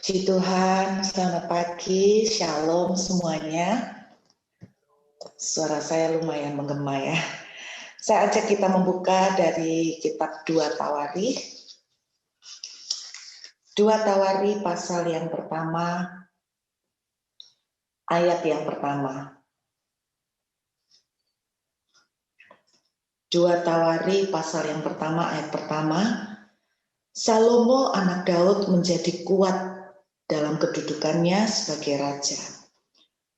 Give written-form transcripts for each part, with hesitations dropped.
Puji Tuhan, selamat pagi, shalom semuanya. Suara saya lumayan menggema ya. Saya ajak kita membuka dari kitab 2 Tawarikh. 2 Tawarikh pasal yang pertama, ayat yang pertama. 2 Tawarikh pasal yang pertama, ayat pertama. Salomo anak Daud menjadi kuat dalam kedudukannya sebagai raja.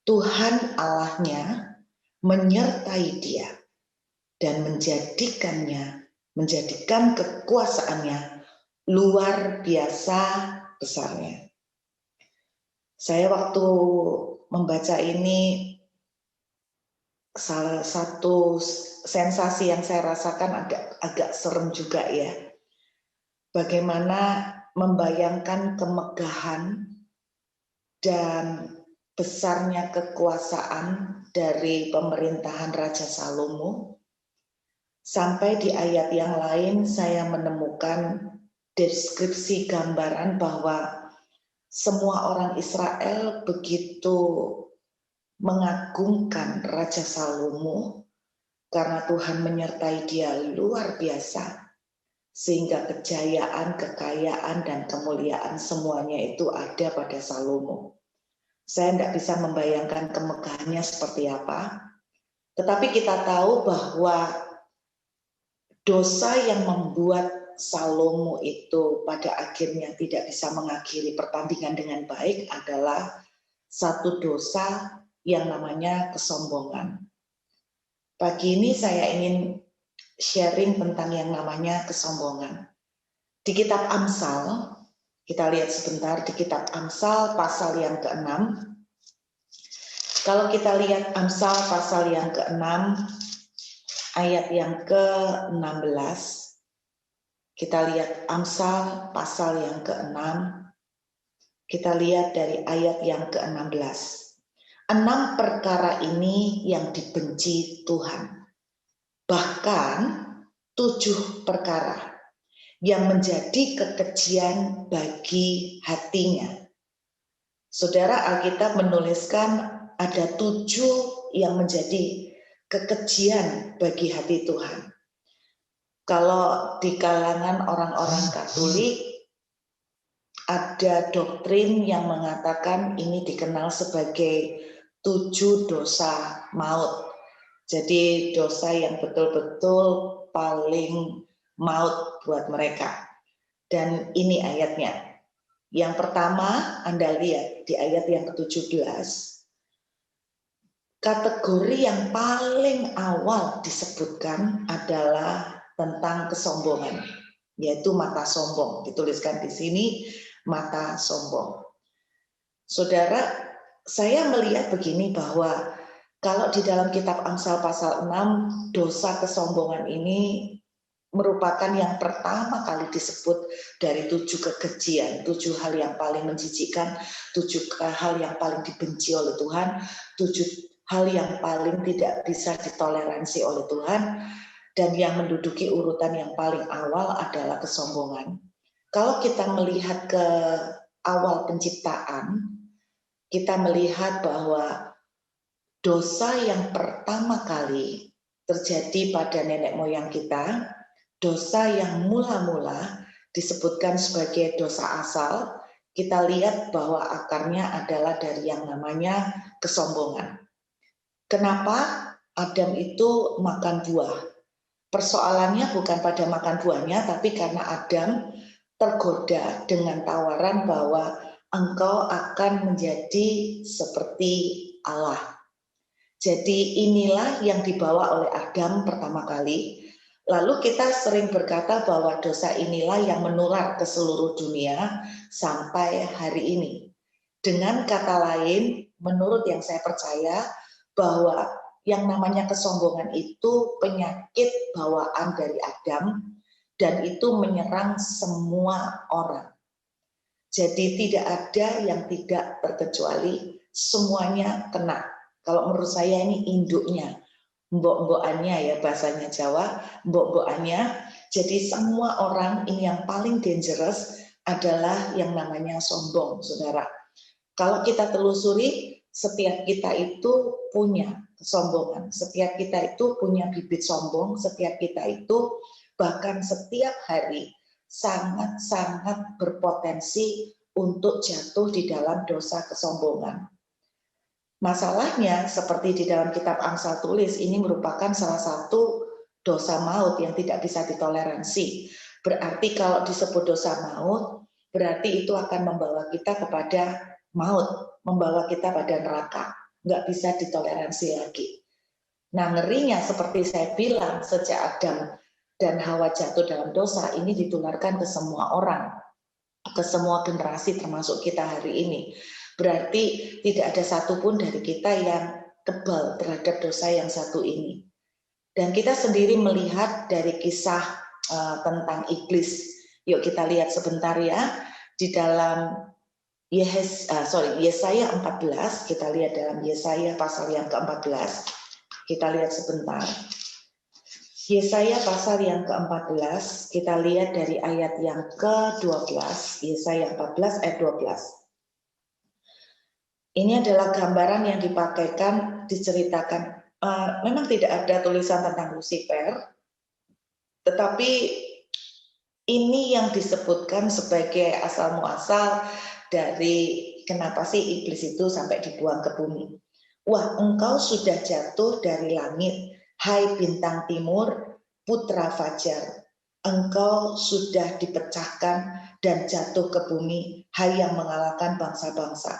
Tuhan Allahnya menyertai dia dan menjadikan kekuasaannya luar biasa besarnya. Saya waktu membaca ini, salah satu sensasi yang saya rasakan agak serem juga ya. Bagaimana membayangkan kemegahan dan besarnya kekuasaan dari pemerintahan Raja Salomo. Sampai di ayat yang lain saya menemukan deskripsi gambaran bahwa semua orang Israel begitu mengagungkan Raja Salomo karena Tuhan menyertai dia luar biasa, sehingga kejayaan, kekayaan, dan kemuliaan semuanya itu ada pada Salomo. Saya tidak bisa membayangkan kemegahannya seperti apa, tetapi kita tahu bahwa dosa yang membuat Salomo itu pada akhirnya tidak bisa mengakhiri pertandingan dengan baik adalah satu dosa yang namanya kesombongan. Pagi ini saya ingin sharing tentang yang namanya kesombongan. Di kitab Amsal, kita lihat sebentar di kitab Amsal pasal yang ke-6. Kalau kita lihat Amsal pasal yang ke-6, ayat yang ke-16, kita lihat Amsal pasal yang ke-6, kita lihat dari ayat yang ke-16. 6 perkara ini yang dibenci Tuhan, bahkan 7 perkara yang menjadi kekejian bagi hatinya. Saudara, Alkitab menuliskan ada 7 yang menjadi kekejian bagi hati Tuhan. Kalau di kalangan orang-orang Katolik, ada doktrin yang mengatakan ini dikenal sebagai 7 dosa maut. Jadi dosa yang betul-betul paling maut buat mereka. Dan ini ayatnya. Yang pertama, Anda lihat di ayat yang ke-17. Kategori yang paling awal disebutkan adalah tentang kesombongan, yaitu mata sombong. Dituliskan di sini, mata sombong. Saudara, saya melihat begini bahwa kalau di dalam kitab Amsal pasal 6, dosa kesombongan ini merupakan yang pertama kali disebut dari 7 kekejian, 7 hal yang paling menjijikkan, 7 hal yang paling dibenci oleh Tuhan, 7 hal yang paling tidak bisa ditoleransi oleh Tuhan, dan yang menduduki urutan yang paling awal adalah kesombongan. Kalau kita melihat ke awal penciptaan, kita melihat bahwa dosa yang pertama kali terjadi pada nenek moyang kita, dosa yang mula-mula disebutkan sebagai dosa asal, kita lihat bahwa akarnya adalah dari yang namanya kesombongan. Kenapa Adam itu makan buah? Persoalannya bukan pada makan buahnya, tapi karena Adam tergoda dengan tawaran bahwa engkau akan menjadi seperti Allah. Jadi inilah yang dibawa oleh Adam pertama kali. Lalu kita sering berkata bahwa dosa inilah yang menular ke seluruh dunia sampai hari ini. Dengan kata lain, menurut yang saya percaya, bahwa yang namanya kesombongan itu penyakit bawaan dari Adam, dan itu menyerang semua orang. Jadi tidak ada yang tidak terkecuali, semuanya kena. Kalau menurut saya ini induknya, mbok-mbokannya ya bahasanya Jawa, mbok-mbokannya. Jadi semua orang ini yang paling dangerous adalah yang namanya sombong, saudara. Kalau kita telusuri, setiap kita itu punya kesombongan, setiap kita itu punya bibit sombong, setiap kita itu bahkan setiap hari sangat-sangat berpotensi untuk jatuh di dalam dosa kesombongan. Masalahnya, seperti di dalam kitab Amsal tulis, ini merupakan salah satu dosa maut yang tidak bisa ditoleransi. Berarti kalau disebut dosa maut, berarti itu akan membawa kita kepada maut, membawa kita pada neraka. Nggak bisa ditoleransi lagi. Nah, ngerinya seperti saya bilang, sejak Adam dan Hawa jatuh dalam dosa, ini ditularkan ke semua orang, ke semua generasi termasuk kita hari ini. Berarti tidak ada satupun dari kita yang kebal terhadap dosa yang satu ini. Dan kita sendiri melihat dari kisah tentang iblis. Yuk kita lihat sebentar ya, di dalam Yesaya 14, kita lihat dalam Yesaya pasal yang ke-14. Kita lihat sebentar. Yesaya pasal yang ke-14, kita lihat dari ayat yang ke-12, Yesaya 14 ayat 12. Ini adalah gambaran yang dipakaikan, diceritakan. Memang tidak ada tulisan tentang Lucifer, tetapi ini yang disebutkan sebagai asal muasal dari kenapa sih iblis itu sampai dibuang ke bumi. Wah, engkau sudah jatuh dari langit, hai bintang timur, putra fajar. Engkau sudah dipecahkan dan jatuh ke bumi, hai yang mengalahkan bangsa-bangsa.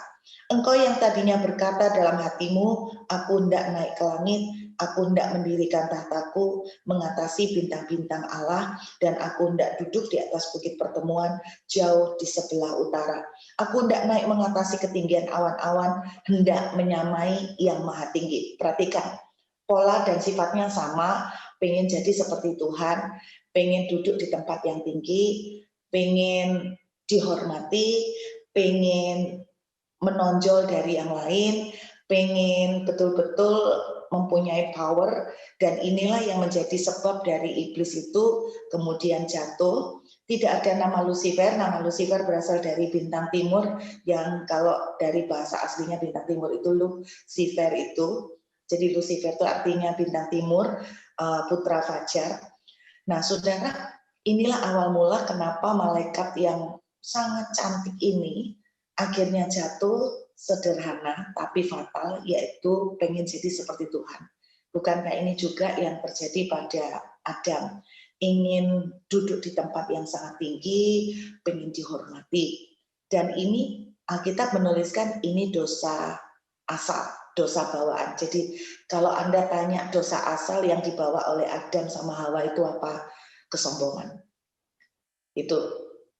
Engkau yang tadinya berkata dalam hatimu, aku hendak naik ke langit, aku hendak mendirikan tahtaku, mengatasi bintang-bintang Allah, dan aku hendak duduk di atas bukit pertemuan jauh di sebelah utara. Aku hendak naik mengatasi ketinggian awan-awan, hendak menyamai yang maha tinggi. Perhatikan, pola dan sifatnya sama, pengen jadi seperti Tuhan, pengen duduk di tempat yang tinggi, pengen dihormati, pengen menonjol dari yang lain, pengen betul-betul mempunyai power, dan inilah yang menjadi sebab dari iblis itu kemudian jatuh. Tidak ada nama Lucifer berasal dari bintang timur, yang kalau dari bahasa aslinya bintang timur itu Lucifer itu. Jadi Lucifer itu artinya bintang timur, putra fajar. Nah, saudara, inilah awal mula kenapa malaikat yang sangat cantik ini akhirnya jatuh sederhana tapi fatal, yaitu pengen jadi seperti Tuhan. Bukankah ini juga yang terjadi pada Adam? Ingin duduk di tempat yang sangat tinggi, pengen dihormati. Dan ini Alkitab menuliskan ini dosa asal, dosa bawaan. Jadi kalau Anda tanya dosa asal yang dibawa oleh Adam sama Hawa itu apa? Kesombongan. Itu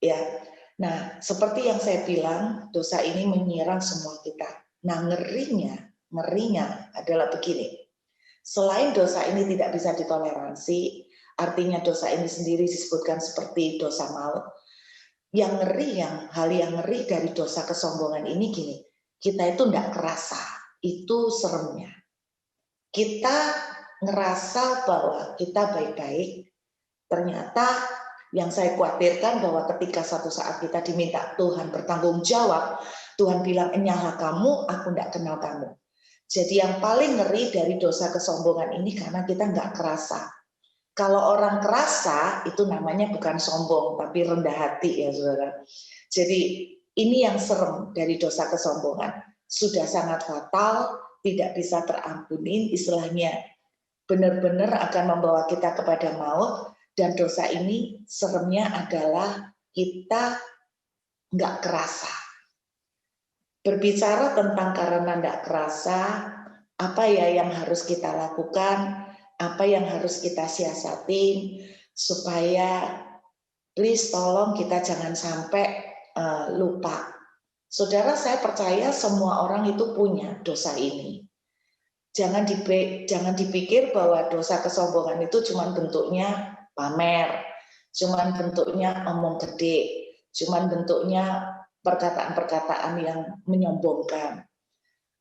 ya. Nah, seperti yang saya bilang, dosa ini menyerang semua kita. Nah, ngerinya adalah begini. Selain dosa ini tidak bisa ditoleransi, artinya dosa ini sendiri disebutkan seperti dosa maut. Hal yang ngeri dari dosa kesombongan ini gini, kita itu tidak kerasa, itu seremnya. Kita ngerasa bahwa kita baik-baik, ternyata yang saya khawatirkan bahwa ketika satu saat kita diminta Tuhan bertanggung jawab, Tuhan bilang, enyalah kamu, aku tidak kenal kamu. Jadi yang paling ngeri dari dosa kesombongan ini karena kita nggak kerasa. Kalau orang kerasa, itu namanya bukan sombong, tapi rendah hati ya saudara. Jadi ini yang serem dari dosa kesombongan. Sudah sangat fatal, tidak bisa terampunin, istilahnya benar-benar akan membawa kita kepada maut. Dan dosa ini seremnya adalah kita nggak kerasa. Berbicara tentang karena nggak kerasa, apa ya yang harus kita lakukan, apa yang harus kita siasatin, supaya please tolong kita jangan sampai lupa. Saudara, saya percaya semua orang itu punya dosa ini. Jangan dipikir bahwa dosa kesombongan itu cuma bentuknya pamer, cuman bentuknya omong gede, cuman bentuknya perkataan-perkataan yang menyombongkan.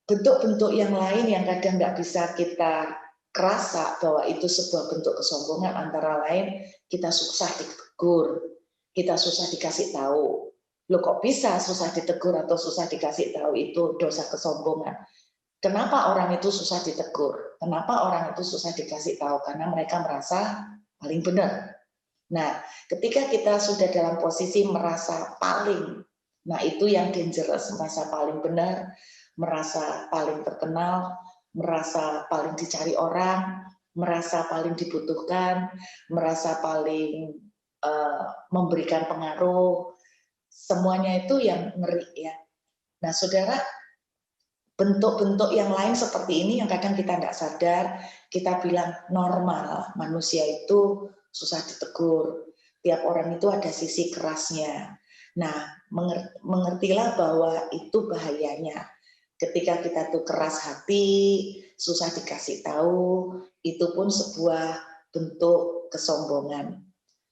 Bentuk-bentuk yang lain yang kadang nggak bisa kita kerasa bahwa itu sebuah bentuk kesombongan, antara lain kita susah ditegur, kita susah dikasih tahu, Loh kok bisa susah ditegur atau susah dikasih tahu itu dosa kesombongan? Kenapa orang itu susah ditegur? Kenapa orang itu susah dikasih tahu? Karena mereka merasa paling benar. Nah, ketika kita sudah dalam posisi merasa paling, nah itu yang dangerous, merasa paling benar, merasa paling terkenal, merasa paling dicari orang, merasa paling dibutuhkan, merasa paling memberikan pengaruh, semuanya itu yang ngeri ya. Nah, saudara, bentuk-bentuk yang lain seperti ini yang kadang kita tidak sadar, kita bilang normal, manusia itu susah ditegur, tiap orang itu ada sisi kerasnya. Nah, mengertilah bahwa itu bahayanya. Ketika kita tuh keras hati, susah dikasih tahu, itu pun sebuah bentuk kesombongan.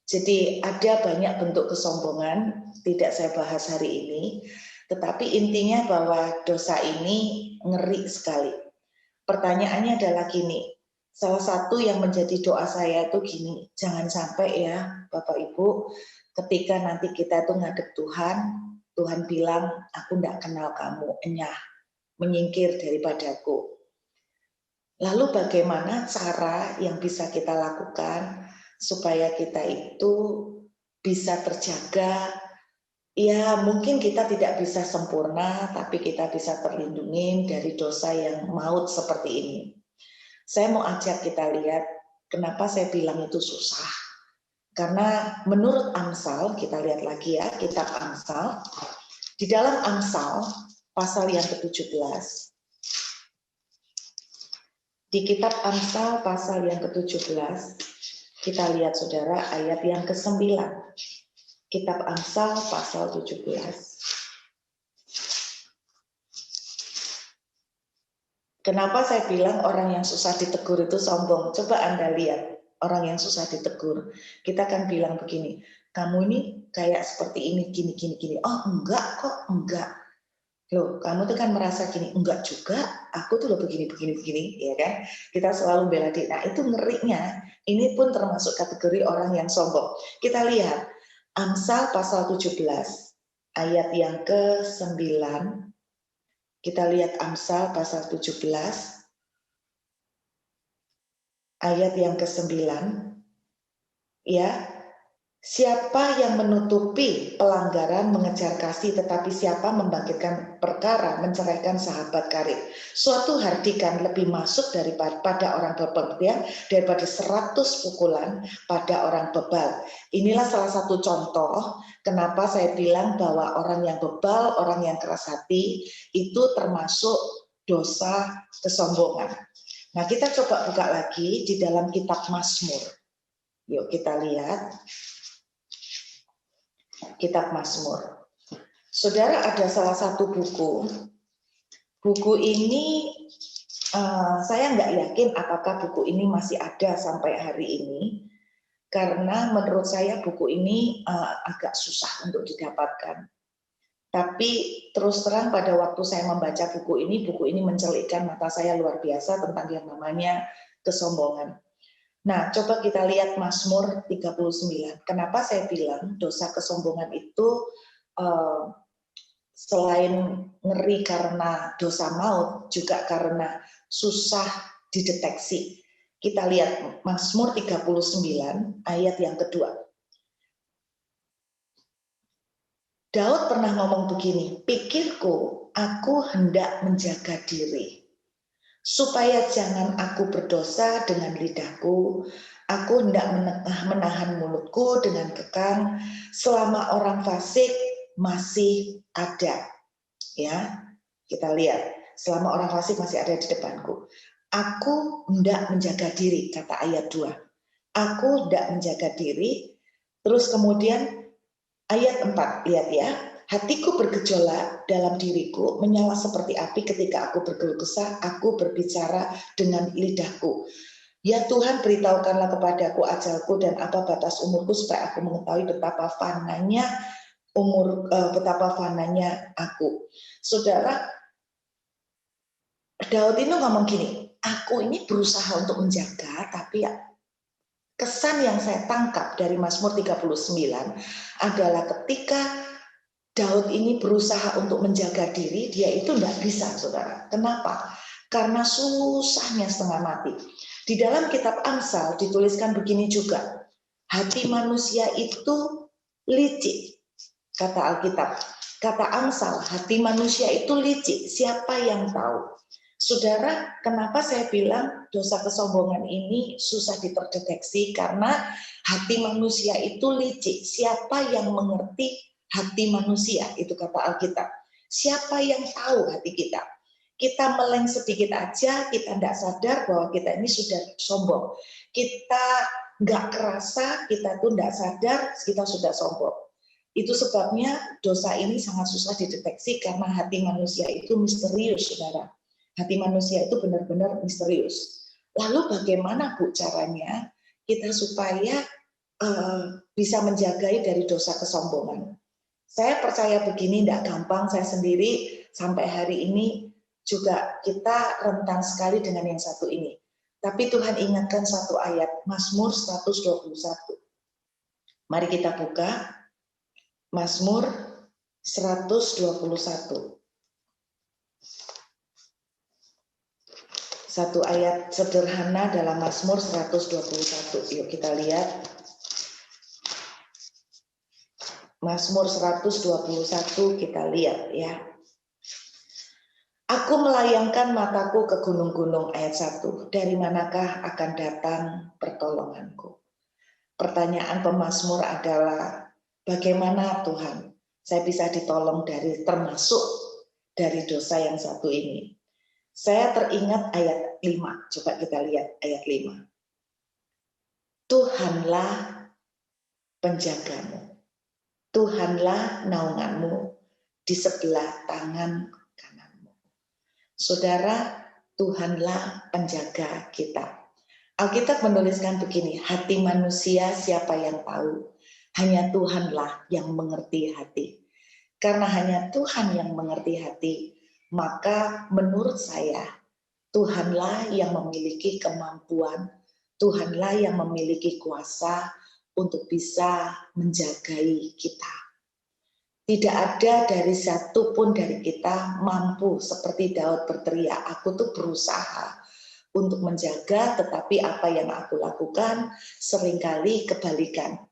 Jadi ada banyak bentuk kesombongan, tidak saya bahas hari ini, tetapi intinya bahwa dosa ini ngeri sekali. Pertanyaannya adalah gini, salah satu yang menjadi doa saya itu gini, jangan sampai ya Bapak Ibu, ketika nanti kita itu ngadep Tuhan, Tuhan bilang, aku tidak kenal kamu, enyah, menyingkir daripadaku. Lalu bagaimana cara yang bisa kita lakukan supaya kita itu bisa terjaga? Ya mungkin kita tidak bisa sempurna, tapi kita bisa terlindungi dari dosa yang maut seperti ini. Saya mau ajak kita lihat kenapa saya bilang itu susah. Karena menurut Amsal, kita lihat lagi ya, kitab Amsal. Di dalam Amsal, pasal yang ke-17. Di kitab Amsal, pasal yang ke-17, kita lihat saudara, ayat yang ke-9. Kitab Amsal, pasal 17. Kenapa saya bilang orang yang susah ditegur itu sombong? Coba Anda lihat orang yang susah ditegur. Kita kan bilang begini, kamu ini kayak seperti ini, gini. Oh enggak kok, enggak. Loh, kamu tuh kan merasa gini, enggak juga, aku tuh loh begini, ya kan? Kita selalu bela diri. Nah itu ngerinya, ini pun termasuk kategori orang yang sombong. Kita lihat, Amsal pasal 17, ayat yang ke-9. Kita lihat Amsal pasal 17, ayat yang ke-9. Ya, siapa yang menutupi pelanggaran mengejar kasih, tetapi siapa membangkitkan perkara menceraikan sahabat karib. Suatu hardikan lebih masuk daripada orang berpengertian daripada 100 pukulan pada orang bebal. Inilah salah satu contoh kenapa saya bilang bahwa orang yang bebal, orang yang keras hati itu termasuk dosa kesombongan. Nah, kita coba buka lagi di dalam kitab Mazmur. Yuk kita lihat. Kitab Mazmur. Saudara, ada salah satu buku. Buku ini saya nggak yakin apakah buku ini masih ada sampai hari ini, karena menurut saya buku ini agak susah untuk didapatkan. Tapi terus terang pada waktu saya membaca buku ini mencelikkan mata saya luar biasa tentang yang namanya kesombongan. Nah, coba kita lihat Mazmur 39. Kenapa saya bilang dosa kesombongan itu selain ngeri karena dosa maut, juga karena susah dideteksi. Kita lihat Mazmur 39 ayat yang kedua. Daud pernah ngomong begini, pikirku, aku hendak menjaga diri, supaya jangan aku berdosa dengan lidahku, aku hendak menahan mulutku dengan kekang, selama orang fasik masih ada. Ya, kita lihat, selama orang fasik masih ada di depanku. Aku hendak menjaga diri, kata ayat 2. Aku hendak menjaga diri, terus kemudian ayat 4, lihat ya. Hatiku bergejolak dalam diriku, menyala seperti api ketika aku berkeluh kesah, aku berbicara dengan lidahku. Ya Tuhan, beritahukanlah kepadaku ajalku dan apa batas umurku supaya aku mengetahui betapa fananya aku. Saudara, Daud ini ngomong gini, aku ini berusaha untuk menjaga, tapi ya kesan yang saya tangkap dari Mazmur 39 adalah ketika Daud ini berusaha untuk menjaga diri, dia itu tidak bisa, saudara. Kenapa? Karena susahnya setengah mati. Di dalam kitab Amsal dituliskan begini juga, hati manusia itu licik, kata Alkitab. Kata Amsal, hati manusia itu licik, siapa yang tahu? Saudara, kenapa saya bilang dosa kesombongan ini susah terdeteksi? Karena hati manusia itu licik, siapa yang mengerti hati manusia? Itu kata Alkitab. Siapa yang tahu hati kita? Kita meleng sedikit aja, kita tidak sadar bahwa kita ini sudah sombong. Kita nggak kerasa, kita tuh nggak sadar, kita sudah sombong. Itu sebabnya dosa ini sangat susah dideteksi karena hati manusia itu misterius, saudara. Hati manusia itu benar-benar misterius. Lalu bagaimana, Bu, caranya kita supaya bisa menjagai dari dosa kesombongan? Saya percaya begini, tidak gampang. Saya sendiri sampai hari ini juga kita rentan sekali dengan yang satu ini. Tapi Tuhan ingatkan satu ayat, Mazmur 121. Mari kita buka Mazmur 121. Satu ayat sederhana dalam Mazmur 121. Yuk kita lihat. Mazmur 121 kita lihat ya. Aku melayangkan mataku ke gunung-gunung, ayat 1. Dari manakah akan datang pertolonganku? Pertanyaan pemazmur adalah, bagaimana Tuhan saya bisa ditolong termasuk dari dosa yang satu ini? Saya teringat ayat 5. Coba kita lihat ayat 5. Tuhanlah penjagamu. Tuhanlah naunganmu di sebelah tangan kananmu. Saudara, Tuhanlah penjaga kita. Alkitab menuliskan begini, hati manusia siapa yang tahu? Hanya Tuhanlah yang mengerti hati. Karena hanya Tuhan yang mengerti hati, maka menurut saya, Tuhanlah yang memiliki kemampuan, Tuhanlah yang memiliki kuasa untuk bisa menjagai kita. Tidak ada dari satu pun dari kita mampu seperti Daud berteriak, aku tuh berusaha untuk menjaga, tetapi apa yang aku lakukan seringkali kebalikan.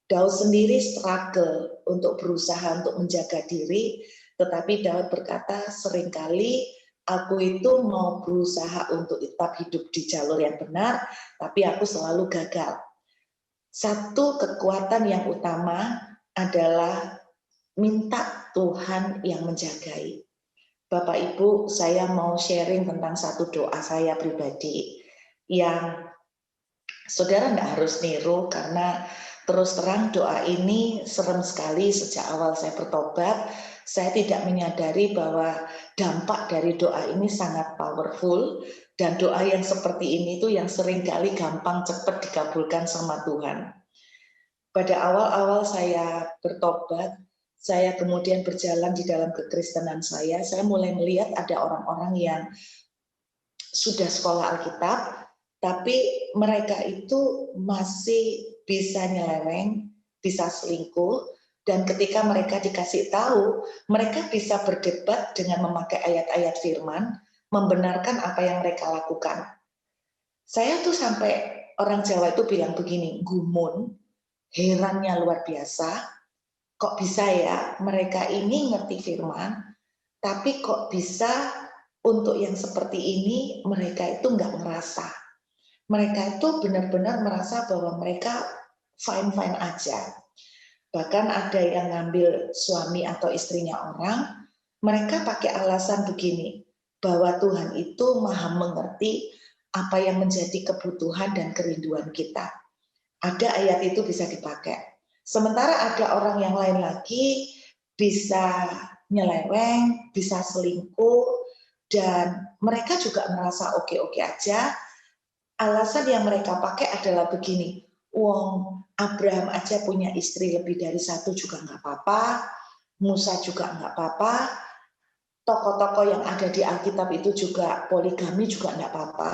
Daud sendiri struggle untuk berusaha untuk menjaga diri, tetapi Daud berkata seringkali aku itu mau berusaha untuk tetap hidup di jalur yang benar, tapi aku selalu gagal. Satu kekuatan yang utama adalah minta Tuhan yang menjagai. Bapak Ibu, saya mau sharing tentang satu doa saya pribadi yang saudara tidak harus niru karena terus terang doa ini serem sekali. Sejak awal saya bertobat, saya tidak menyadari bahwa dampak dari doa ini sangat powerful, dan doa yang seperti ini tuh yang seringkali gampang cepat dikabulkan sama Tuhan. Pada awal-awal saya bertobat, saya kemudian berjalan di dalam kekristenan saya mulai melihat ada orang-orang yang sudah sekolah Alkitab, tapi mereka itu masih bisa nyeleweng, bisa selingkuh, dan ketika mereka dikasih tahu, mereka bisa berdebat dengan memakai ayat-ayat firman, membenarkan apa yang mereka lakukan. Saya tuh sampai orang Jawa itu bilang begini, gumun, herannya luar biasa, kok bisa ya mereka ini ngerti firman, tapi kok bisa untuk yang seperti ini mereka itu nggak ngerasa. Mereka itu benar-benar merasa bahwa mereka fine-fine aja. Bahkan ada yang ngambil suami atau istrinya orang, mereka pakai alasan begini, bahwa Tuhan itu maha mengerti apa yang menjadi kebutuhan dan kerinduan kita. Ada ayat itu bisa dipakai. Sementara ada orang yang lain lagi bisa nyeleweng, bisa selingkuh, dan mereka juga merasa oke-oke aja. Alasan yang mereka pakai adalah begini, wong Abraham aja punya istri lebih dari satu juga nggak apa-apa, Musa juga nggak apa-apa, tokoh-tokoh yang ada di Alkitab itu juga poligami juga nggak apa-apa.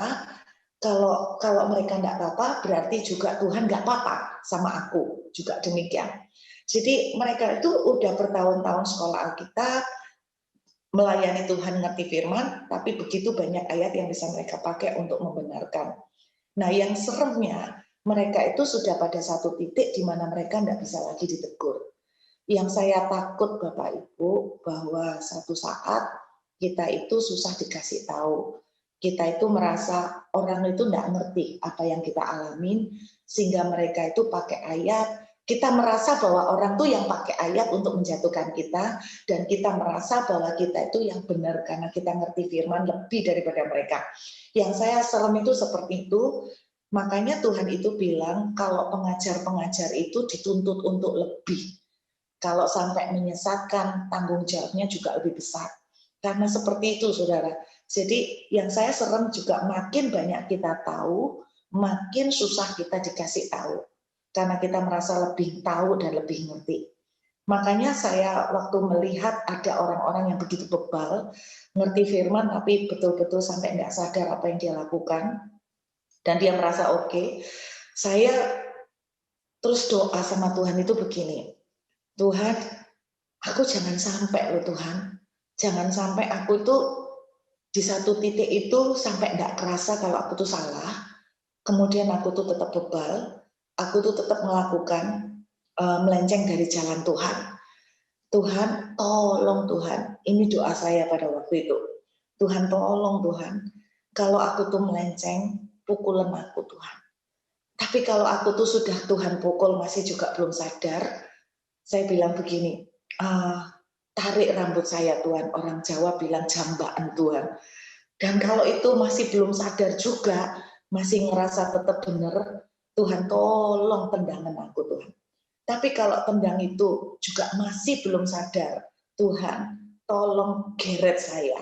Kalau mereka nggak apa-apa, berarti juga Tuhan nggak apa-apa sama aku, juga demikian. Jadi mereka itu udah bertahun-tahun sekolah Alkitab, melayani Tuhan, ngerti firman, tapi begitu banyak ayat yang bisa mereka pakai untuk membenarkan. Nah, yang seremnya, mereka itu sudah pada satu titik di mana mereka tidak bisa lagi ditegur. Yang saya takut Bapak Ibu, bahwa satu saat kita itu susah dikasih tahu. Kita itu merasa orang itu tidak ngerti apa yang kita alamin, sehingga mereka itu pakai ayat. Kita merasa bahwa orang tuh yang pakai ayat untuk menjatuhkan kita, dan kita merasa bahwa kita itu yang benar karena kita ngerti firman lebih daripada mereka. Yang saya serem itu seperti itu. Makanya Tuhan itu bilang kalau pengajar-pengajar itu dituntut untuk lebih. Kalau sampai menyesatkan, tanggung jawabnya juga lebih besar. Karena seperti itu, saudara. Jadi yang saya serem juga makin banyak kita tahu, makin susah kita dikasih tahu. Karena kita merasa lebih tahu dan lebih ngerti. Makanya saya waktu melihat ada orang-orang yang begitu bebal, ngerti firman tapi betul-betul sampai nggak sadar apa yang dia lakukan, dan dia merasa oke, saya terus doa sama Tuhan itu begini, Tuhan, aku jangan sampai loh Tuhan, jangan sampai aku tuh di satu titik itu sampai nggak kerasa kalau aku tuh salah, kemudian aku tuh tetap bebal, aku tuh tetap melakukan melenceng dari jalan Tuhan. Tuhan, tolong Tuhan, ini doa saya pada waktu itu. Tuhan tolong Tuhan, kalau aku tuh melenceng, pukulan aku Tuhan. Tapi kalau aku tuh sudah Tuhan pukul masih juga belum sadar, saya bilang begini, tarik rambut saya Tuhan, orang Jawa bilang jambaan Tuhan. Dan kalau itu masih belum sadar juga, masih ngerasa tetap benar, Tuhan tolong tendangan aku Tuhan. Tapi kalau tendang itu juga masih belum sadar, Tuhan tolong geret saya.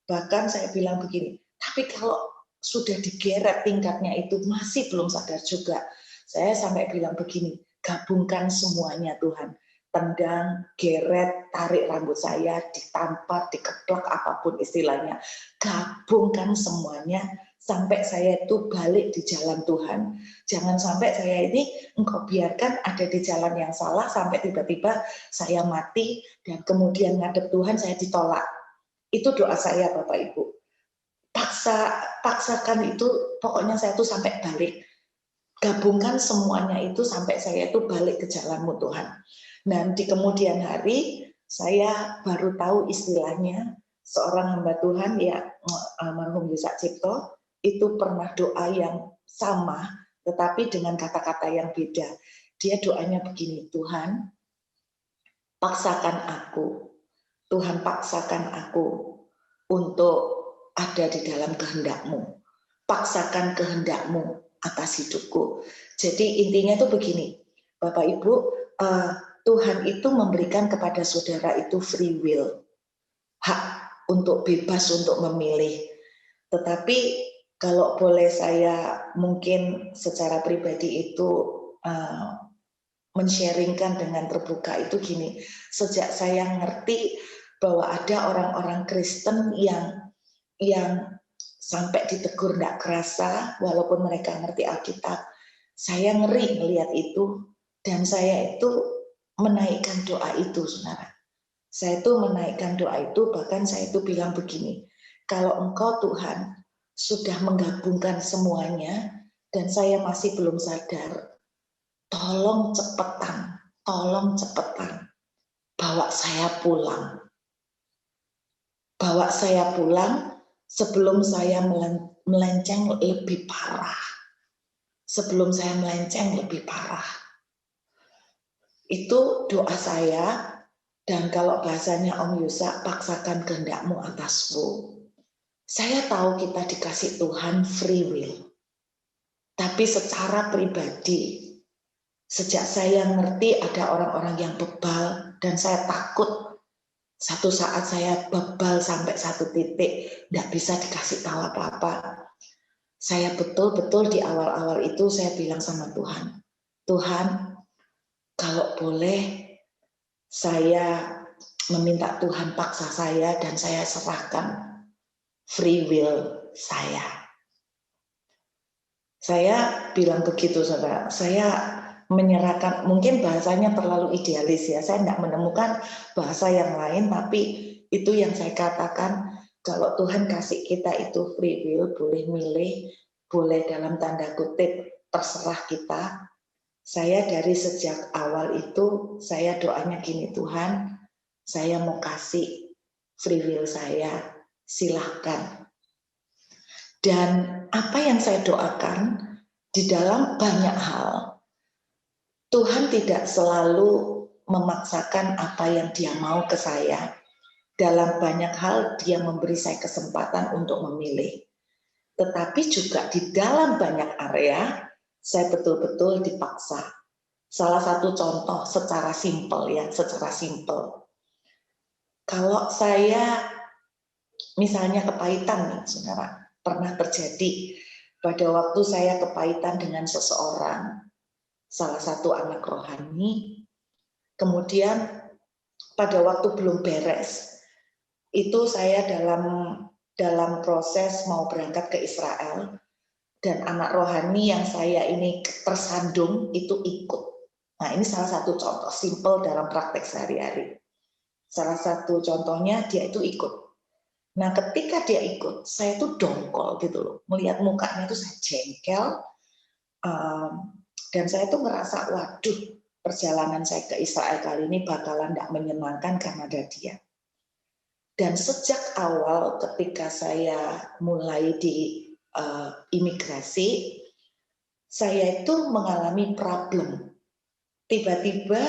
Bahkan saya bilang begini, tapi kalau sudah digeret tingkatnya itu masih belum sadar juga, saya sampai bilang begini, gabungkan semuanya Tuhan. Tendang, geret, tarik rambut saya, ditampar, dikeplak, apapun istilahnya. Gabungkan semuanya sampai saya itu balik di jalan Tuhan. Jangan sampai saya ini engkau biarkan ada di jalan yang salah sampai tiba-tiba saya mati dan kemudian ngadep Tuhan saya ditolak. Itu doa saya Bapak Ibu. Paksakan itu, pokoknya saya tuh sampai balik. Gabungkan semuanya itu sampai saya itu balik ke jalanmu Tuhan. Dan di kemudian hari saya baru tahu istilahnya seorang hamba Tuhan ya almarhum Yusak Cipto itu pernah doa yang sama tetapi dengan kata-kata yang beda. Dia doanya begini, Tuhan paksakan aku, Tuhan paksakan aku untuk ada di dalam kehendak-Mu. Paksakan kehendak-Mu atas hidupku. Jadi intinya itu begini, Bapak Ibu, Tuhan itu memberikan kepada saudara itu free will, hak untuk bebas untuk memilih. Tetapi kalau boleh saya mungkin secara pribadi itu men-sharingkan dengan terbuka itu gini, sejak saya ngerti bahwa ada orang-orang Kristen yang sampai ditegur tidak kerasa walaupun mereka ngerti Alkitab, saya ngeri melihat itu dan saya itu menaikkan doa itu, saudara. Saya itu menaikkan doa itu, bahkan saya itu bilang begini, kalau Engkau Tuhan sudah menggabungkan semuanya dan saya masih belum sadar, tolong cepetan bawa saya pulang. Bawa saya pulang sebelum saya melenceng lebih parah. Sebelum saya melenceng lebih parah. Itu doa saya, dan kalau bahasanya Om Yusak, paksakan kehendak-Mu atasku. Saya tahu kita dikasih Tuhan free will. Tapi secara pribadi, sejak saya ngerti ada orang-orang yang bebal, dan saya takut satu saat saya bebal sampai satu titik, tidak bisa dikasih tahu apa-apa. Saya betul-betul di awal-awal itu saya bilang sama Tuhan, Tuhan, kalau boleh saya meminta Tuhan paksa saya dan saya serahkan free will saya. Saya bilang begitu, saudara. Saya menyerahkan, mungkin bahasanya terlalu idealis ya, saya tidak menemukan bahasa yang lain, tapi itu yang saya katakan, kalau Tuhan kasih kita itu free will, boleh milih, boleh dalam tanda kutip terserah kita. Saya dari sejak awal itu, saya doanya gini, Tuhan, saya mau kasih free will saya, silahkan. Dan apa yang saya doakan, di dalam banyak hal, Tuhan tidak selalu memaksakan apa yang Dia mau ke saya. Dalam banyak hal Dia memberi saya kesempatan untuk memilih. Tetapi juga di dalam banyak area saya betul-betul dipaksa. Salah satu contoh secara simpel ya, secara simpel. Kalau saya misalnya kepahitan nih, saudara, pernah terjadi pada waktu saya kepahitan dengan seseorang, salah satu anak rohani, kemudian pada waktu belum beres, itu saya dalam proses mau berangkat ke Israel, dan anak rohani yang saya ini tersandung itu ikut. Nah, ini salah satu contoh simpel dalam praktek sehari-hari. Salah satu contohnya dia itu ikut. Nah, ketika dia ikut, saya tuh dongkol gitu loh. Melihat mukanya itu saya jengkel, dan saya tuh ngerasa, waduh, perjalanan saya ke Israel kali ini bakalan tidak menyenangkan karena ada dia. Dan sejak awal ketika saya mulai di imigrasi, saya itu mengalami problem. Tiba-tiba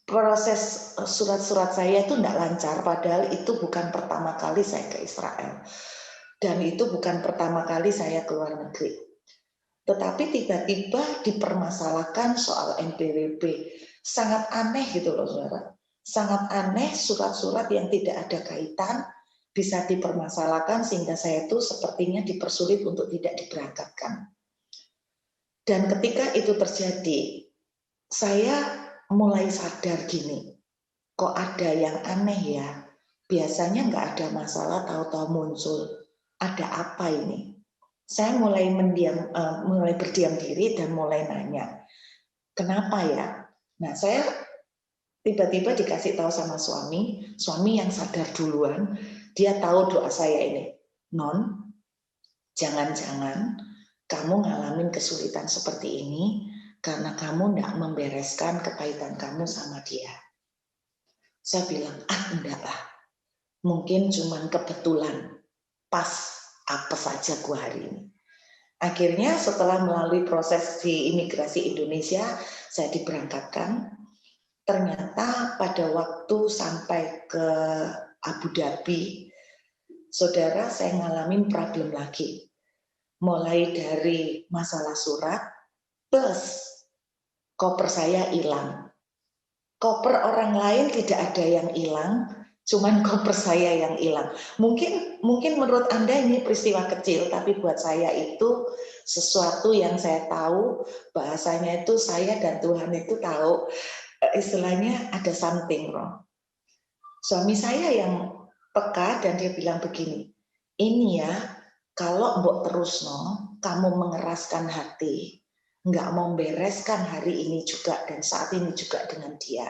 proses surat-surat saya itu tidak lancar, padahal itu bukan pertama kali saya ke Israel. Dan itu bukan pertama kali saya keluar negeri. Tetapi tiba-tiba dipermasalahkan soal NPWP. Sangat aneh gitu loh, saudara. Sangat aneh, surat-surat yang tidak ada kaitan bisa dipermasalahkan sehingga saya itu sepertinya dipersulit untuk tidak diberangkatkan. Dan ketika itu terjadi, saya mulai sadar gini, kok ada yang aneh ya? Biasanya nggak ada masalah, tahu-tahu muncul. Ada apa ini? Saya mulai mulai berdiam diri dan mulai nanya, kenapa ya? Nah, saya tiba-tiba dikasih tahu sama suami yang sadar duluan, dia tahu doa saya ini, Non, jangan-jangan kamu ngalamin kesulitan seperti ini karena kamu tidak membereskan kepahitan kamu sama dia. Saya bilang, enggak lah, mungkin cuman kebetulan, pas apa saja gua hari ini. Akhirnya setelah melalui proses di imigrasi Indonesia, saya diberangkatkan. Ternyata pada waktu sampai ke Abu Dhabi, saudara, saya ngalamin problem lagi. Mulai dari masalah surat, plus koper saya hilang. Koper orang lain tidak ada yang hilang, cuman koper saya yang hilang. Mungkin menurut Anda ini peristiwa kecil, tapi buat saya itu sesuatu yang saya tahu, bahasanya itu saya dan Tuhan itu tahu, istilahnya ada something wrong. Suami saya yang peka dan dia bilang begini, ini ya, kalau mbok terus kamu mengeraskan hati, nggak mau bereskan hari ini juga dan saat ini juga dengan dia.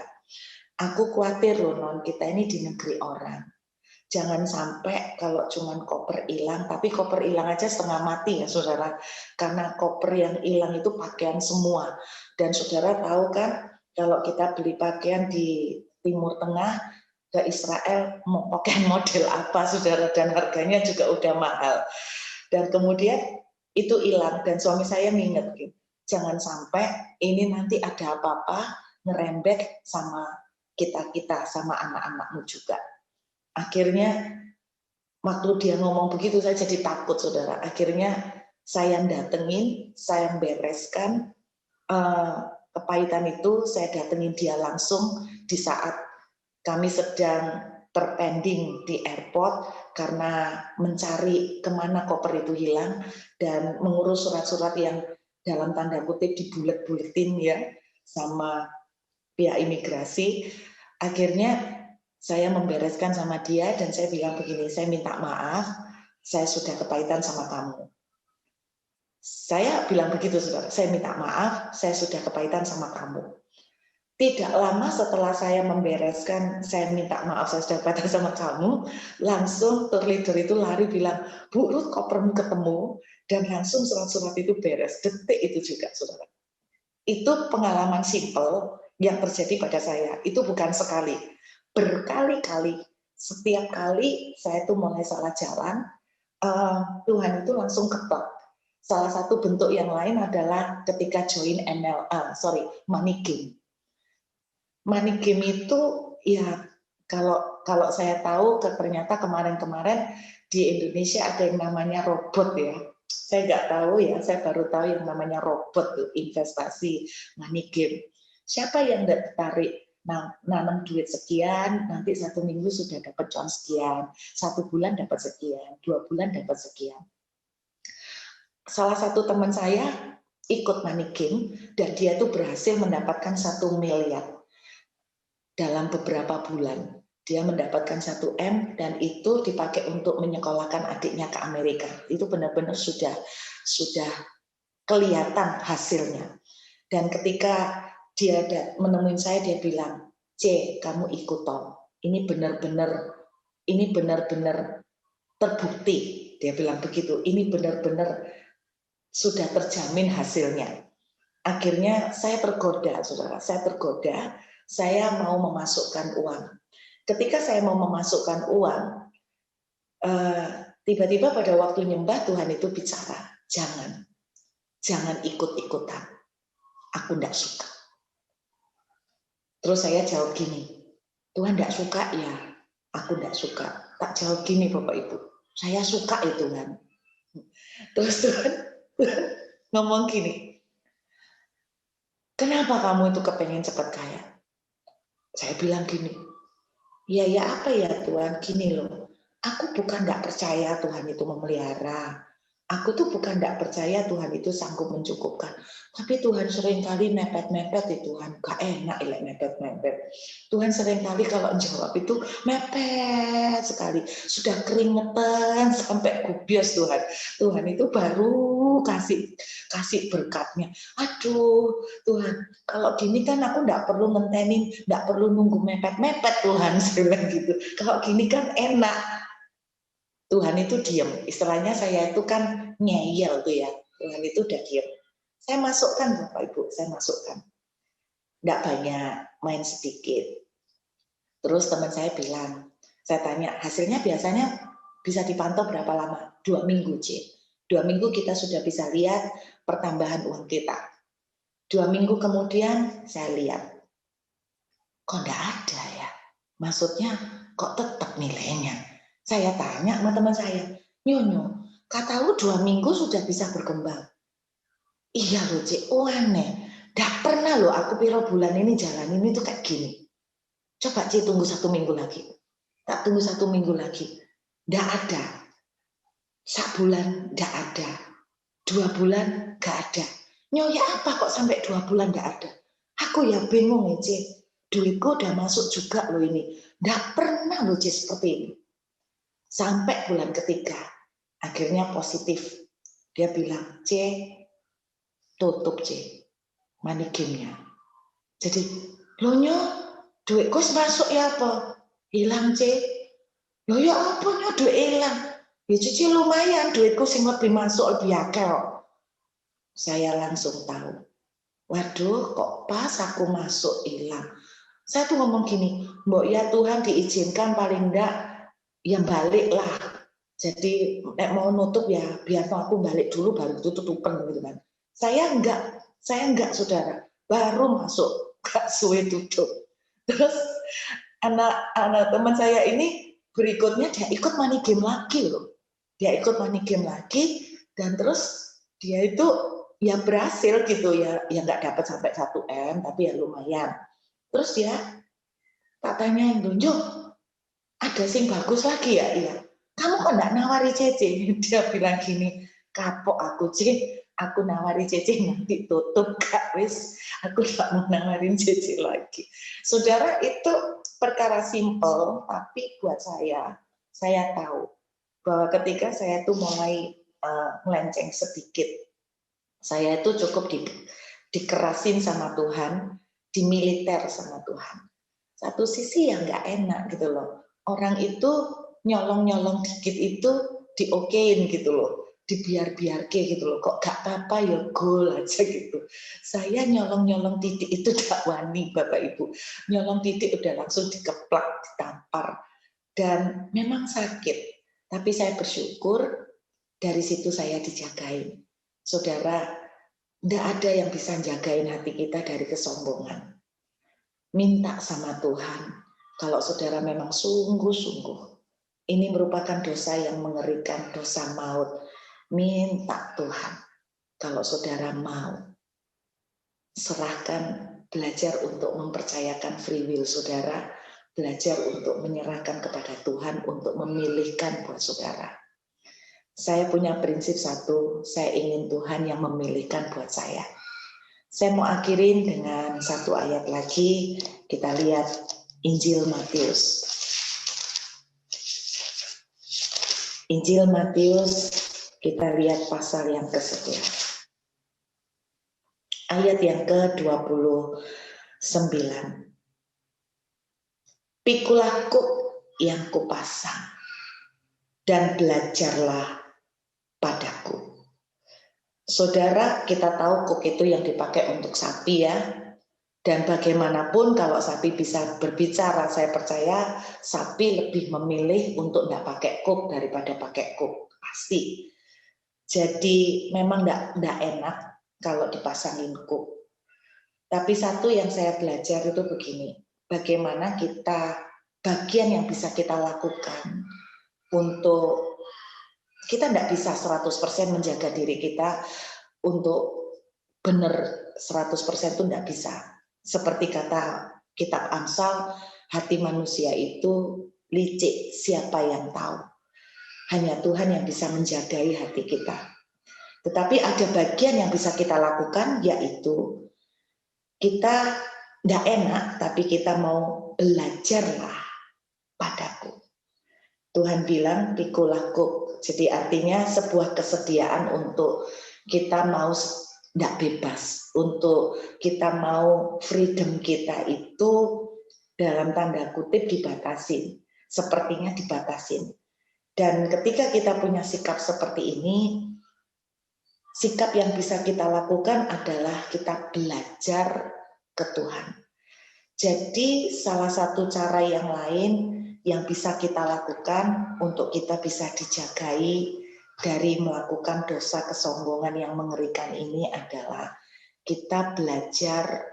Aku khawatir loh Non, kita ini di negeri orang. Jangan sampai kalau cuman koper hilang, tapi koper hilang aja setengah mati ya saudara. Karena koper yang hilang itu pakaian semua. Dan saudara tahu kan, kalau kita beli pakaian di Timur Tengah, ke Israel, mau pakaian model apa saudara, dan harganya juga udah mahal. Dan kemudian itu hilang, dan suami saya nginget, jangan sampai ini nanti ada apa-apa, ngerembet sama kita sama anak-anakmu juga. Akhirnya waktu dia ngomong begitu saya jadi takut saudara. Akhirnya saya datengin, saya bereskan kepahitan itu, saya datengin dia langsung di saat kami sedang terpending di airport karena mencari kemana koper itu hilang dan mengurus surat-surat yang dalam tanda kutip dibulet-buletin ya sama pihak imigrasi. Akhirnya saya membereskan sama dia dan saya bilang begini, saya minta maaf, saya sudah kepahitan sama kamu. Saya bilang begitu, saudara. Saya minta maaf, saya sudah kepahitan sama kamu. Tidak lama setelah saya membereskan, saya minta maaf, saya sudah kepahitan sama kamu, langsung tour leader itu lari bilang, Bu Ruth, kopermu ketemu, dan langsung surat-surat itu beres. Detik itu juga, saudara. Itu pengalaman simpel yang terjadi pada saya. Itu bukan sekali, berkali-kali. Setiap kali saya itu mulai salah jalan, Tuhan itu langsung ketok. Salah satu bentuk yang lain adalah ketika join money game. Money game itu ya kalau saya tahu ternyata kemarin-kemarin di Indonesia ada yang namanya robot ya. Saya nggak tahu ya, saya baru tahu yang namanya robot tuh, investasi money game. Siapa yang nggak tertarik nanam duit sekian, nanti 1 minggu sudah dapat cuan sekian, 1 bulan dapat sekian, 2 bulan dapat sekian. Salah satu teman saya ikut money game dan dia tuh berhasil mendapatkan 1 miliar dalam beberapa bulan. Dia mendapatkan 1 M dan itu dipakai untuk menyekolahkan adiknya ke Amerika. Itu benar-benar sudah kelihatan hasilnya. Dan ketika dia menemuin saya, dia bilang, C, kamu ikut Tom. Ini benar-benar terbukti. Dia bilang begitu. Ini benar-benar sudah terjamin hasilnya. Akhirnya saya tergoda, saudara. Saya mau memasukkan uang. Ketika saya mau memasukkan uang, tiba-tiba pada waktu nyembah Tuhan itu bicara, jangan ikut-ikutan. Aku tidak suka. Terus saya jawab gini, Tuhan tidak suka ya, aku tidak suka. Tak jawab gini Bapak Ibu, saya suka ya Tuhan. Terus Tuhan ngomong gini, kenapa kamu itu kepengen cepat kaya? Saya bilang gini, ya apa ya Tuhan, gini loh, aku bukan tidak percaya Tuhan itu memelihara, aku tuh bukan tidak percaya Tuhan itu sanggup mencukupkan, tapi Tuhan seringkali mepet-mepet ya Tuhan, gak enak ya mepet-mepet. Tuhan seringkali kalau jawab itu mepet sekali, sudah keringetan sampai gubios Tuhan. Tuhan itu baru kasih berkatnya. Aduh Tuhan, kalau gini kan aku tidak perlu ngentenin, tidak perlu nunggu mepet-mepet Tuhan, saya bilang gitu. Kalau gini kan enak. Tuhan itu diam, istilahnya saya itu kan ngeyel tuh ya, Tuhan itu udah diam. Saya masukkan Bapak Ibu, saya masukkan. Nggak banyak, main sedikit. Terus teman saya bilang, saya tanya, hasilnya biasanya bisa dipantau berapa lama? 2 minggu, C. 2 minggu kita sudah bisa lihat pertambahan uang kita. 2 minggu kemudian saya lihat, kok nggak ada ya? Maksudnya kok tetap nilainya? Saya tanya sama teman saya, Nyonya, kata lu 2 minggu sudah bisa berkembang. Iya loh Cik, aneh. Nggak pernah loh aku piro bulan ini jalan ini tuh kayak gini. Coba Cik tunggu 1 minggu lagi. Tak tunggu 1 minggu lagi. Nggak ada. 1 bulan nggak ada. 2 bulan nggak ada. Nyonya apa kok sampai 2 bulan nggak ada? Aku ya bingung ya Cik. Duitku udah masuk juga loh ini. Nggak pernah loh Cik seperti ini. Sampai bulan ketiga, akhirnya positif. Dia bilang, C, tutup C, money game-nya. Jadi, lo nyo, duitku masuk ya apa? Hilang C. Lo ya apa nyo duit hilang? Ya cuci lumayan, duitku sing lebih masuk lebih akeh. Saya langsung tahu. Waduh, kok pas aku masuk hilang. Saya tuh ngomong gini, mbok ya Tuhan diizinkan paling enggak yang balik lah. Jadi mau nutup ya biar aku balik dulu baru tutupan gitu kan. Saya enggak saudara, baru masuk gak suwe tutup. Terus anak teman saya ini berikutnya dia ikut money game lagi loh. Dia ikut money game lagi dan terus dia itu ya berhasil gitu ya nggak dapat sampai 1 M tapi ya lumayan. Terus dia tak tanyain, Donjo, ada sing bagus lagi ya? Iya. Kamu kok enggak nawari Cece? Dia bilang gini, kapok aku Cece, aku nawari Cece nanti tutup Kak wis, aku enggak mau nawarin Cece lagi. Saudara, itu perkara simpel, tapi buat saya tahu bahwa ketika saya tuh mulai melenceng sedikit, Saya itu cukup dikerasin sama Tuhan, dimiliter sama Tuhan. Satu sisi yang nggak enak gitu loh. Orang itu nyolong-nyolong dikit itu diokein gitu loh. Dibiar-biarke gitu loh. Kok gak apa-apa ya gol aja gitu. Saya nyolong-nyolong titik itu gak wani Bapak Ibu. Nyolong titik udah langsung dikeplak, ditampar. Dan memang sakit. Tapi saya bersyukur dari situ saya dijagain. Saudara, tidak ada yang bisa jagain hati kita dari kesombongan. Minta sama Tuhan, kalau saudara memang sungguh-sungguh, ini merupakan dosa yang mengerikan, dosa maut. Minta Tuhan, kalau saudara mau, serahkan, belajar untuk mempercayakan free will saudara, belajar untuk menyerahkan kepada Tuhan, untuk memilihkan buat saudara. Saya punya prinsip satu, saya ingin Tuhan yang memilihkan buat saya. Saya mau akhirin dengan satu ayat lagi, kita lihat Injil Matius. Injil Matius, kita lihat pasal yang ke-11. Ayat yang ke-29. Pikulah kuk yang kupasang, dan belajarlah padaku. Saudara, kita tahu kuk itu yang dipakai untuk sapi ya. Dan bagaimanapun kalau sapi bisa berbicara, saya percaya sapi lebih memilih untuk tidak pakai kuk daripada pakai kuk. Pasti. Jadi memang tidak enak kalau dipasangin kuk. Tapi satu yang saya belajar itu begini. Bagaimana bagian yang bisa kita lakukan untuk kita tidak bisa 100% menjaga diri kita untuk benar 100% itu tidak bisa. Seperti kata kitab Amsal, hati manusia itu licik, siapa yang tahu. Hanya Tuhan yang bisa menjagai hati kita. Tetapi ada bagian yang bisa kita lakukan, yaitu kita tidak enak, tapi kita mau belajarlah padaku. Tuhan bilang, pikulah kuk. Jadi artinya sebuah kesediaan untuk kita mau tidak bebas, untuk kita mau freedom kita itu dalam tanda kutip dibatasin, sepertinya dibatasin. Dan ketika kita punya sikap seperti ini, sikap yang bisa kita lakukan adalah kita belajar ke Tuhan. Jadi salah satu cara yang lain yang bisa kita lakukan untuk kita bisa dijagai dari melakukan dosa kesombongan yang mengerikan ini adalah kita belajar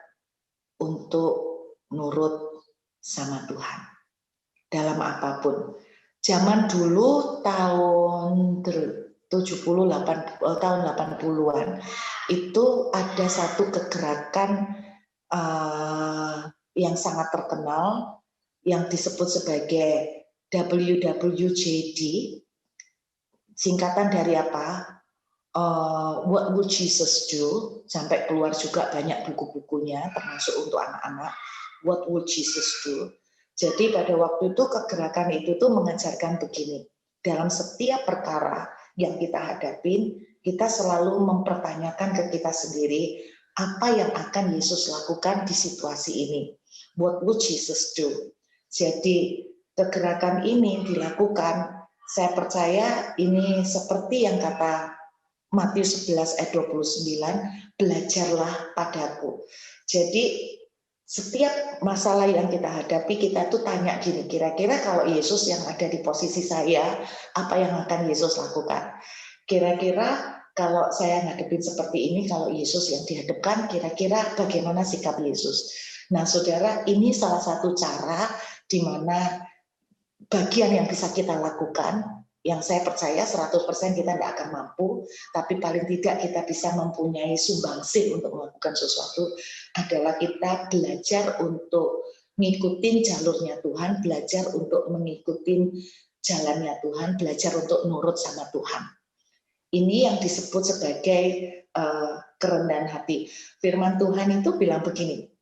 untuk nurut sama Tuhan dalam apapun. Zaman dulu tahun 80-an itu ada satu kegerakan yang sangat terkenal yang disebut sebagai WWJD, singkatan dari apa? What would Jesus do? Sampai keluar juga banyak buku-bukunya, termasuk untuk anak-anak. What would Jesus do? Jadi pada waktu itu kegerakan itu tuh mengajarkan begini, dalam setiap perkara yang kita hadapin, kita selalu mempertanyakan ke kita sendiri, apa yang akan Yesus lakukan di situasi ini? What would Jesus do? Jadi kegerakan ini dilakukan, saya percaya ini seperti yang kata Matius 11 ayat 29, belajarlah padaku. Jadi setiap masalah yang kita hadapi, kita tuh tanya gini, kira-kira kalau Yesus yang ada di posisi saya, apa yang akan Yesus lakukan? Kira-kira kalau saya ngadepin seperti ini, kalau Yesus yang dihadapkan, kira-kira bagaimana sikap Yesus? Nah, saudara, ini salah satu cara di mana bagian yang bisa kita lakukan, yang saya percaya 100% kita tidak akan mampu, tapi paling tidak kita bisa mempunyai sumbangsih untuk melakukan sesuatu, adalah kita belajar untuk ngikutin jalurnya Tuhan, belajar untuk mengikuti jalannya Tuhan, belajar untuk nurut sama Tuhan. Ini yang disebut sebagai kerendahan hati. Firman Tuhan itu bilang begini,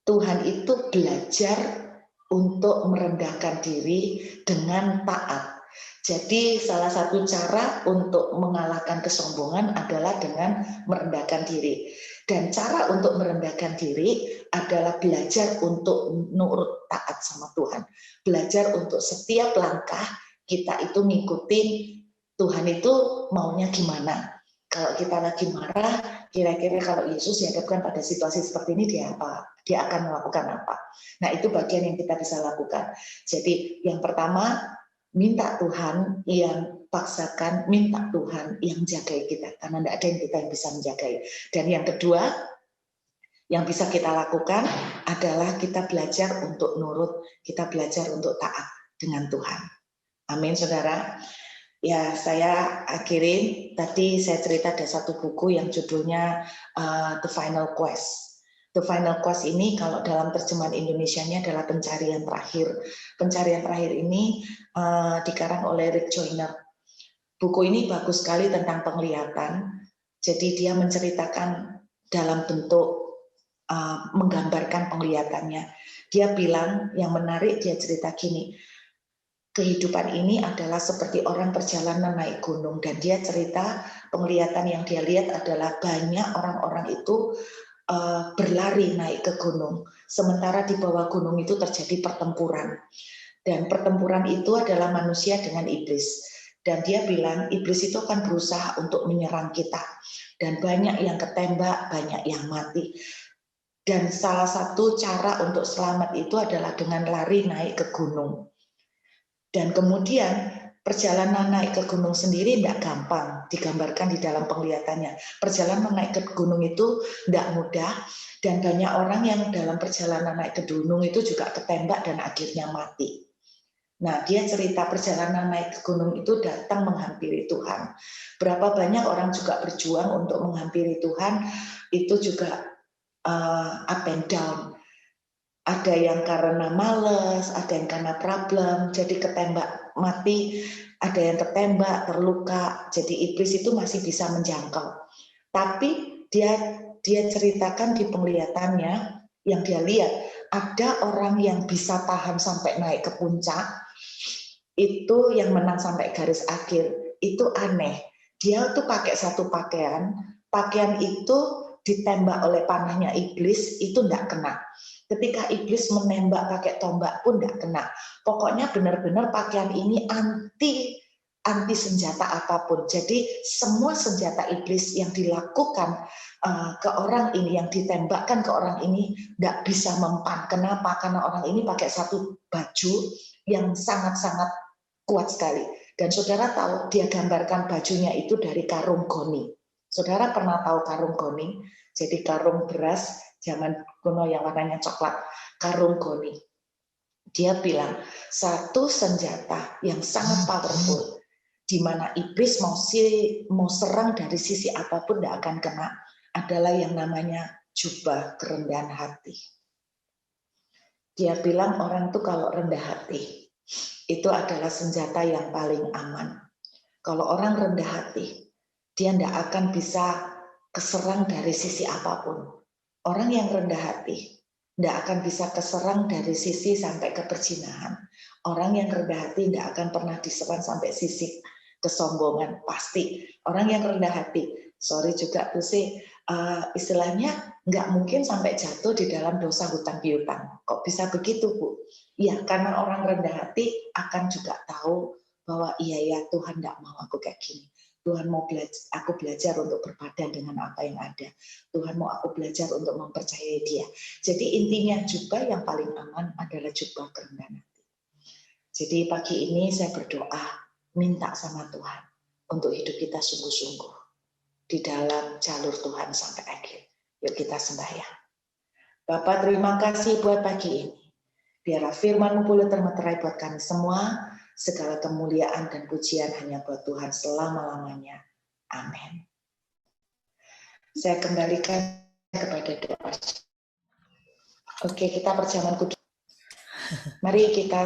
Tuhan itu belajar untuk merendahkan diri dengan taat. Jadi salah satu cara untuk mengalahkan kesombongan adalah dengan merendahkan diri. Dan cara untuk merendahkan diri adalah belajar untuk nurut taat sama Tuhan. Belajar untuk setiap langkah kita itu ngikutin Tuhan itu maunya gimana. Kalau kita lagi marah, kira-kira kalau Yesus dihadapkan pada situasi seperti ini, dia apa? Dia akan melakukan apa? Nah, itu bagian yang kita bisa lakukan. Jadi yang pertama, minta Tuhan yang paksakan, minta Tuhan yang jagai kita, karena tidak ada yang kita yang bisa menjagai. Dan yang kedua, yang bisa kita lakukan adalah kita belajar untuk nurut, kita belajar untuk taat dengan Tuhan. Amin, saudara. Ya, saya akhirin. Tadi saya cerita ada satu buku yang judulnya The Final Quest. The Final Quest ini kalau dalam terjemahan Indonesianya adalah pencarian terakhir. Pencarian terakhir ini dikarang oleh Rick Joyner. Buku ini bagus sekali tentang penglihatan. Jadi dia menceritakan dalam bentuk menggambarkan penglihatannya. Dia bilang yang menarik, dia cerita gini. Kehidupan ini adalah seperti orang perjalanan naik gunung, dan dia cerita penglihatan yang dia lihat adalah banyak orang-orang itu berlari naik ke gunung, sementara di bawah gunung itu terjadi pertempuran, dan pertempuran itu adalah manusia dengan iblis. Dan dia bilang iblis itu akan berusaha untuk menyerang kita, dan banyak yang ketembak, banyak yang mati. Dan salah satu cara untuk selamat itu adalah dengan lari naik ke gunung. Dan kemudian perjalanan naik ke gunung sendiri tidak gampang, digambarkan di dalam penglihatannya. Perjalanan naik ke gunung itu tidak mudah, dan banyak orang yang dalam perjalanan naik ke gunung itu juga ketembak dan akhirnya mati. Nah, dia cerita perjalanan naik ke gunung itu datang menghampiri Tuhan. Berapa banyak orang juga berjuang untuk menghampiri Tuhan, itu juga up and down. Ada yang karena males, ada yang karena problem, jadi ketembak mati, ada yang ketembak, terluka, jadi iblis itu masih bisa menjangkau. Tapi dia ceritakan di penglihatannya, yang dia lihat, ada orang yang bisa tahan sampai naik ke puncak, itu yang menang sampai garis akhir, itu aneh. Dia tuh pakai satu pakaian itu ditembak oleh panahnya iblis, itu tidak kena. Ketika iblis menembak pakai tombak pun tidak kena. Pokoknya benar-benar pakaian ini anti senjata apapun. Jadi semua senjata iblis yang dilakukan ke orang ini, yang ditembakkan ke orang ini, tidak bisa mempan. Kenapa? Karena orang ini pakai satu baju yang sangat-sangat kuat sekali. Dan saudara tahu, dia gambarkan bajunya itu dari karung goni. Saudara pernah tahu karung goni? Jadi karung beras zaman kuno yang warnanya coklat, karung goni. Dia bilang, satu senjata yang sangat powerful, di mana iblis mau serang dari sisi apapun tidak akan kena, adalah yang namanya jubah kerendahan hati. Dia bilang orang itu kalau rendah hati, itu adalah senjata yang paling aman. Kalau orang rendah hati, dia tidak akan bisa keserang dari sisi apapun. Orang yang rendah hati tidak akan bisa keserang dari sisi sampai ke perzinahan. Orang yang rendah hati tidak akan pernah diserang sampai sisi kesombongan. Pasti orang yang rendah hati, sorry juga tuh sih, istilahnya nggak mungkin sampai jatuh di dalam dosa hutang piutang. Kok bisa begitu, Bu? Ya, karena orang rendah hati akan juga tahu bahwa iya ya, Tuhan nggak mau aku kayak gini. Tuhan mau aku belajar untuk berpadan dengan apa yang ada. Tuhan mau aku belajar untuk mempercayai Dia. Jadi intinya jubah yang paling aman adalah jubah kerendahan hati. Jadi pagi ini saya berdoa, minta sama Tuhan untuk hidup kita sungguh-sungguh di dalam jalur Tuhan sampai akhir. Yuk kita sembahyang. Bapak, terima kasih buat pagi ini. Biarlah firman-Mu boleh termeterai buat kami semua. Segala kemuliaan dan pujian hanya buat Tuhan selama-lamanya. Amin. Saya kembalikan kepada doa. Oke, kita perjamuan kudus. Mari kita.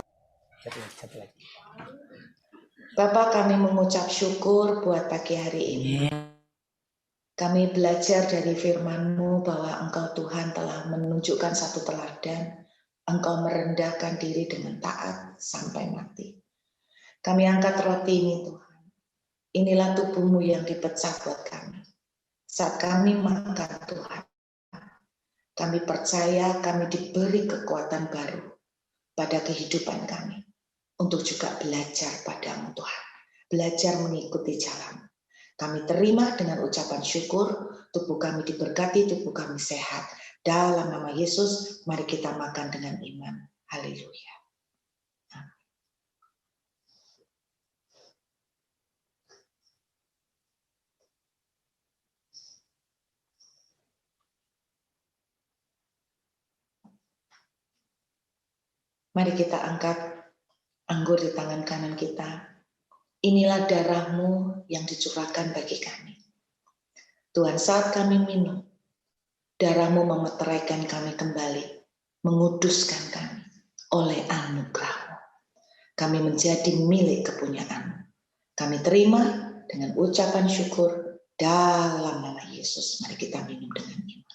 Bapak, kami mengucap syukur buat pagi hari ini. Kami belajar dari firman-Mu bahwa Engkau Tuhan telah menunjukkan satu teladan. Engkau merendahkan diri dengan taat sampai mati. Kami angkat roti ini Tuhan. Inilah tubuh-Mu yang dipecah buat kami. Saat kami makan Tuhan, kami percaya kami diberi kekuatan baru pada kehidupan kami. Untuk juga belajar padamu Tuhan. Belajar mengikuti jalan. Kami terima dengan ucapan syukur, tubuh kami diberkati, tubuh kami sehat. Dalam nama Yesus, mari kita makan dengan iman. Haleluya. Mari kita angkat anggur di tangan kanan kita. Inilah darah-Mu yang dicurahkan bagi kami. Tuhan, saat kami minum, darah-Mu memeteraikan kami kembali, menguduskan kami oleh anugerah-Mu. Kami menjadi milik kepunyaan-Mu. Kami terima dengan ucapan syukur dalam nama Yesus. Mari kita minum dengan iman.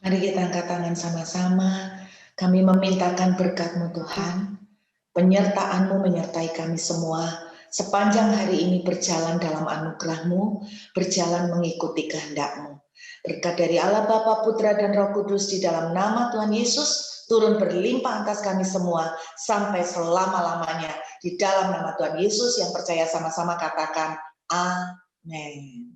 Mari kita angkat tangan sama-sama. Kami memintakan berkat-Mu Tuhan. Penyertaan-Mu menyertai kami semua. Sepanjang hari ini berjalan dalam anugerah-Mu, berjalan mengikuti kehendak-Mu. Berkat dari Allah Bapa, Putra, dan Roh Kudus di dalam nama Tuhan Yesus, turun berlimpah atas kami semua, sampai selama-lamanya. Di dalam nama Tuhan Yesus yang percaya sama-sama katakan, Amin.